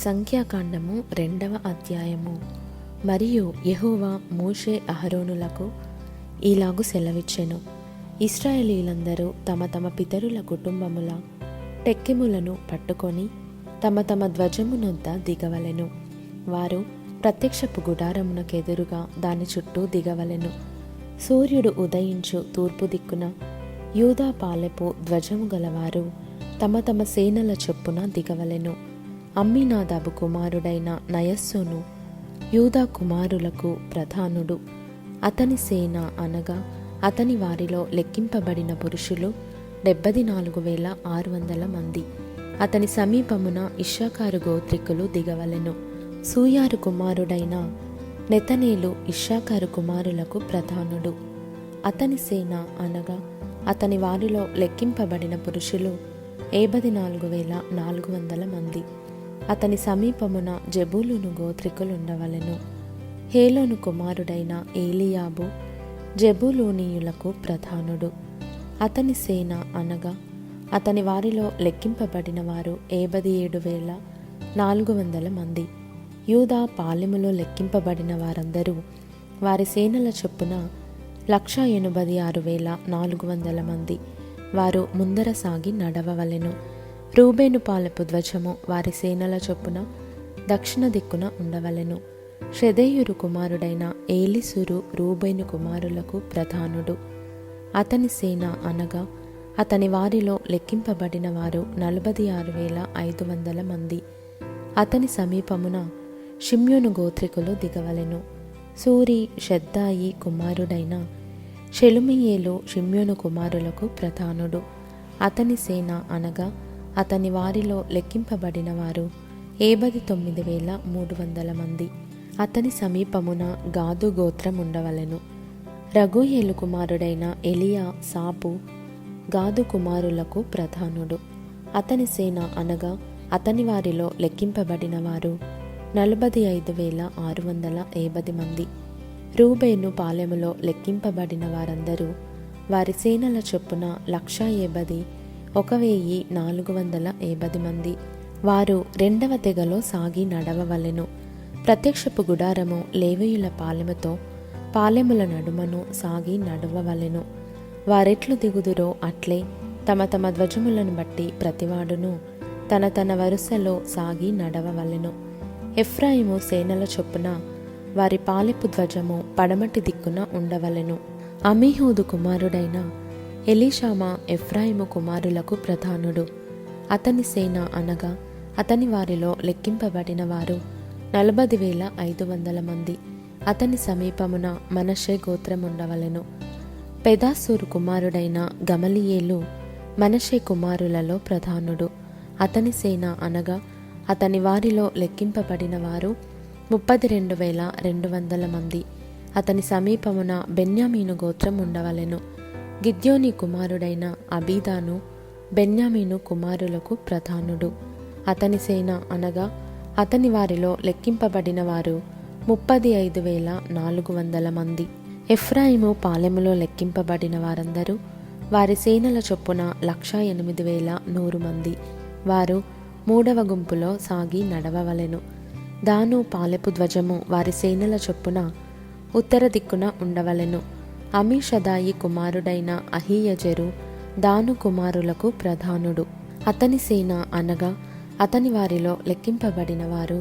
సంఖ్యాకాండము 2వ అధ్యాయము. మరియు యెహోవా మోషే అహరోనులకు ఈలాగు సెలవిచ్చెను. ఇశ్రాయేలీయులందరూ తమ తమ పితరుల కుటుంబముల టెక్కెములను పట్టుకొని తమ తమ ధ్వజమునొద్ద దిగవలెను. వారు ప్రత్యక్షపు గుడారమునకెదురుగా దాని చుట్టూ దిగవలెను. సూర్యుడు ఉదయించు తూర్పు దిక్కున యూదా పాలెపు ధ్వజము గలవారు తమ తమ సేనల చొప్పున దిగవలెను. అమ్మీనాదాబు కుమారుడైన నయస్సోను యూదా కుమారులకు ప్రధానుడు. అతని సేన అనగా అతని వారిలో లెక్కింపబడిన పురుషులు 74,600 మంది. అతని సమీపమున ఇశ్శాఖారు గోత్రికులు దిగవలెను. సూయారు కుమారుడైన నెతనేలు ఇశ్శాఖారు కుమారులకు ప్రధానుడు. అతని సేన అనగా అతని వారిలో లెక్కింపబడిన పురుషులు 74,400 మంది. అతని సమీపమున జెబూలూను గోత్రికులుండవలెను. హేలోను కుమారుడైన ఏలీయాబు జెబూలూనీయులకు ప్రధానుడు. అతని సేన అనగా అతని వారిలో లెక్కింపబడిన వారు 57,400 మంది. యూదా పాలెములో లెక్కింపబడిన వారందరూ వారి సేనల చొప్పున 186,400 మంది. వారు ముందర సాగి నడవవలెను. రూబేను పాలెపు ధ్వజము వారి సేనల చొప్పున దక్షిణ దిక్కున ఉండవలెను. షెదేయూరు కుమారుడైన ఏలిసురు రూబేను కుమారులకు ప్రధానుడు. అతని సేన అనగా అతని వారిలో లెక్కింపబడిన వారు 46,500 మంది. అతని సమీపమున షిమ్యోను గోత్రికులు దిగవలెను. సూరి షెద్దాయి కుమారుడైన షెలుమియేలు షిమ్యోను కుమారులకు ప్రధానుడు. అతని సేన అనగా అతని వారిలో లెక్కింపబడిన వారు 59,300 మంది. అతని సమీపమున గాదు గోత్రం ఉండవలెను. రగూయేలు కుమారుడైన ఎలియా సాపు గాదు కుమారులకు ప్రధానుడు. అతని సేన అనగా అతని వారిలో లెక్కింపబడిన వారు 45,650 మంది. రూబేను పాలెములో లెక్కింపబడిన వారందరూ వారి సేనల చొప్పున 1,71,450 మంది. వారు 2వ తెగలో సాగి నడవవలెను. ప్రత్యక్షపు గుడారము లేవీయుల పాలెముతో పాలెముల నడుమను సాగి నడవవలెను. వారెట్లు దిగుదురో అట్లే తమ తమ ధ్వజములను బట్టి ప్రతివాడును తన తన వరుసలో సాగి నడవవలెను. ఎఫ్రాయిము సేనల చొప్పున వారి పాలెపు ధ్వజము పడమటి దిక్కున ఉండవలెను. అమీహూదు కుమారుడైన ఎలీషామా ఎఫ్రాయిము కుమారులకు ప్రధానుడు. అతని సేన అనగా అతని వారిలో లెక్కింపబడిన వారు 40,500 మంది. అతని సమీపమున మనష్షే గోత్రం ఉండవలెను. పెదాసూరు కుమారుడైన గమలియేలు మనష్షే కుమారులలో ప్రధానుడు. అతని సేన అనగా అతని వారిలో లెక్కింపబడిన వారు 32,200 మంది. అతని సమీపమున బెన్యామీను గోత్రం ఉండవలెను. గిద్యోని కుమారుడైన అబీదాను బెన్యామీను కుమారులకు ప్రధానుడు. అతని సేన అనగా అతని వారిలో లెక్కింపబడిన వారు 35,400 మంది. ఎఫ్రాయిము పాలెములో లెక్కింపబడిన వారందరూ వారి సేనల చొప్పున 108,100 మంది. వారు 3వ గుంపులో సాగి నడవవలెను. దాను పాలెపు ధ్వజము వారి సేనల చొప్పున ఉత్తర దిక్కున ఉండవలెను. అమీషదాయి కుమారుడైన అహీయజెరు దాను కుమారులకు ప్రధానుడు. అతని సేన అనగా అతని వారిలో లెక్కింపబడిన వారు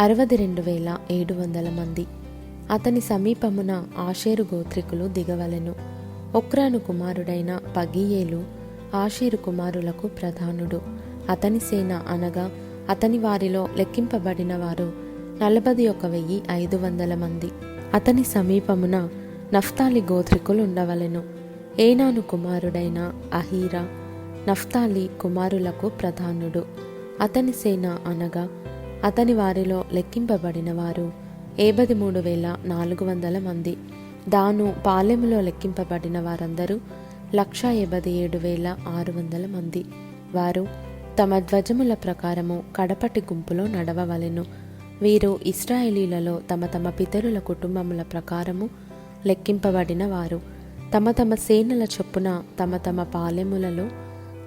62,700 మంది. అతని సమీపమున ఆషేరు గోత్రికులు దిగవలెను. ఒక్రాను కుమారుడైన పగీయేలు ఆషేరు కుమారులకు ప్రధానుడు. అతని సేన అనగా అతని వారిలో లెక్కింపబడిన వారు 41,500 మంది. అతని సమీపమున నఫ్తాలి గోత్రికులు ఉండవలెను. ఏనాను కుమారుడైన అహీరా నఫ్తాలి కుమారులకు ప్రధానుడు. అతని సేన అనగా అతని వారిలో లెక్కింపబడిన వారు 53,400 మంది. దాను పాలెములో లెక్కింపబడిన వారందరూ 1,57,600 మంది. వారు తమ ధ్వజముల ప్రకారము కడపటి గుంపులో నడవవలెను. వీరు ఇశ్రాయేలీలలో తమ తమ పితరుల కుటుంబముల ప్రకారము లెక్కింపబడిన వారు. తమ తమ సేనల చొప్పున తమ తమ పాలెములలో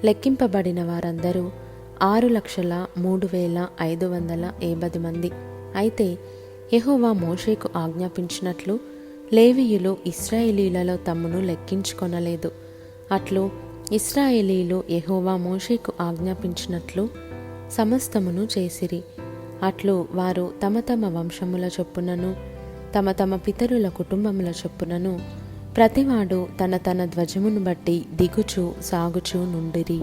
లెక్కింపబడిన వారందరూ 6,03,580 మంది. అయితే యెహోవా మోషేకు ఆజ్ఞాపించినట్లు లేవీయులు ఇశ్రాయేలీయులలో తమ్మును లెక్కించుకొనలేదు. అట్లు ఇశ్రాయేలీయులు యెహోవా మోషేకు ఆజ్ఞాపించినట్లు సమస్తమును చేసిరి. అట్లు వారు తమ తమ వంశముల చొప్పునను తమ తమ పితరుల కుటుంబముల చొప్పునను ప్రతివాడు తన తన ధ్వజమును బట్టి దిగుచు సాగుచు నుండిరి.